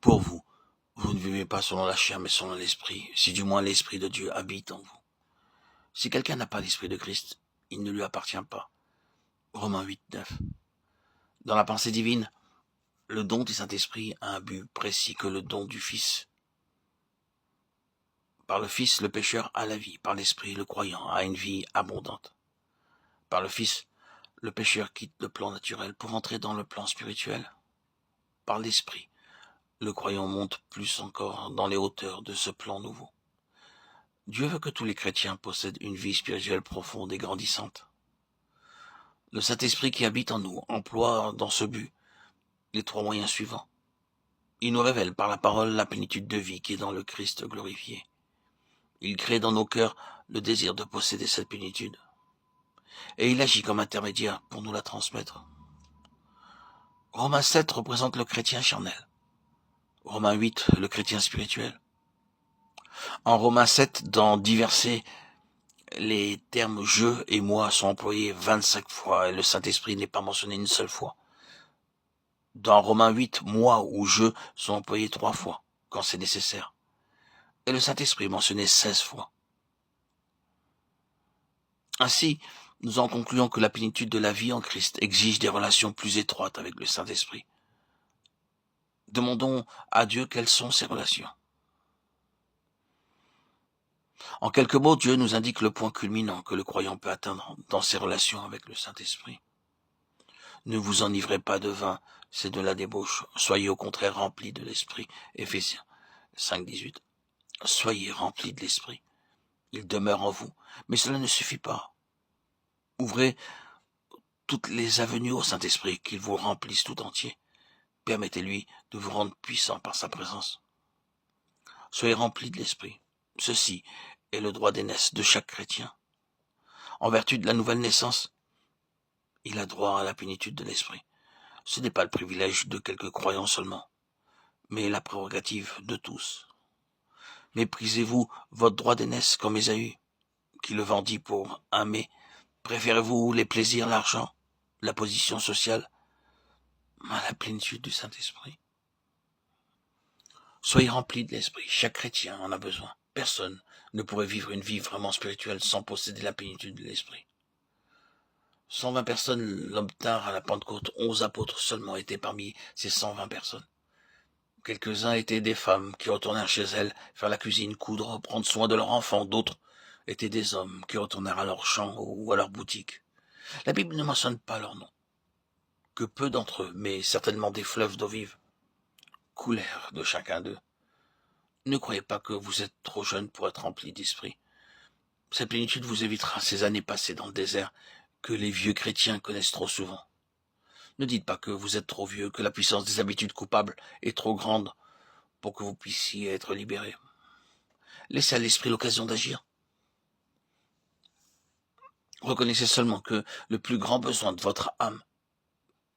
Pour vous, vous ne vivez pas selon la chair, mais selon l'esprit, si du moins l'esprit de Dieu habite en vous. Si quelqu'un n'a pas l'esprit de Christ, il ne lui appartient pas. Romains 8, 9. Dans la pensée divine, le don du Saint-Esprit a un but précis que le don du Fils. Par le Fils, le pécheur a la vie. Par l'Esprit, le croyant a une vie abondante. Par le Fils, le pécheur quitte le plan naturel pour entrer dans le plan spirituel. Par l'Esprit, le croyant monte plus encore dans les hauteurs de ce plan nouveau. Dieu veut que tous les chrétiens possèdent une vie spirituelle profonde et grandissante. Le Saint-Esprit qui habite en nous emploie dans ce but les 3 moyens suivants. Il nous révèle par la parole la plénitude de vie qui est dans le Christ glorifié. Il crée dans nos cœurs le désir de posséder cette plénitude. Et il agit comme intermédiaire pour nous la transmettre. Romains 7 représente le chrétien charnel. Romains 8, le chrétien spirituel. En Romains 7, dans divers versets, les termes « je » et « moi » sont employés 25 fois et le Saint-Esprit n'est pas mentionné une seule fois. Dans Romains 8, « moi » ou « je » sont employés 3 fois, quand c'est nécessaire. Et le Saint-Esprit est mentionné 16 fois. Ainsi, nous en concluons que la plénitude de la vie en Christ exige des relations plus étroites avec le Saint-Esprit. Demandons à Dieu quelles sont ces relations. En quelques mots, Dieu nous indique le point culminant que le croyant peut atteindre dans ses relations avec le Saint-Esprit. Ne vous enivrez pas de vin, c'est de la débauche. Soyez au contraire remplis de l'Esprit. Éphésiens 5, 18. Soyez remplis de l'Esprit. Il demeure en vous. Mais cela ne suffit pas. Ouvrez toutes les avenues au Saint-Esprit, qu'il vous remplisse tout entier. Permettez-lui de vous rendre puissant par sa présence. Soyez remplis de l'Esprit. Ceci est le droit d'aînesse de chaque chrétien. En vertu de la nouvelle naissance, il a droit à la plénitude de l'Esprit. Ce n'est pas le privilège de quelques croyants seulement, mais la prérogative de tous. Méprisez-vous votre droit d'aînesse comme Ésaü, qui le vendit pour un mets? Préférez-vous les plaisirs, l'argent, la position sociale, à la plénitude du Saint-Esprit? Soyez remplis de l'Esprit, chaque chrétien en a besoin. Personne ne pourrait vivre une vie vraiment spirituelle sans posséder la plénitude de l'Esprit. 120 personnes l'obtinrent à la Pentecôte, 11 apôtres seulement étaient parmi ces 120 personnes. Quelques-uns étaient des femmes qui retournèrent chez elles faire la cuisine, coudre, prendre soin de leurs enfants. D'autres étaient des hommes qui retournèrent à leur champ ou à leur boutique. La Bible ne mentionne pas leur nom. Que peu d'entre eux, mais certainement des fleuves d'eau vive, coulèrent de chacun d'eux. Ne croyez pas que vous êtes trop jeune pour être rempli d'esprit. Cette plénitude vous évitera ces années passées dans le désert que les vieux chrétiens connaissent trop souvent. Ne dites pas que vous êtes trop vieux, que la puissance des habitudes coupables est trop grande pour que vous puissiez être libéré. Laissez à l'esprit l'occasion d'agir. Reconnaissez seulement que le plus grand besoin de votre âme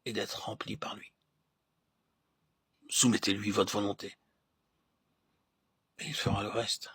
est d'être rempli par lui. Soumettez-lui votre volonté et il fera le reste.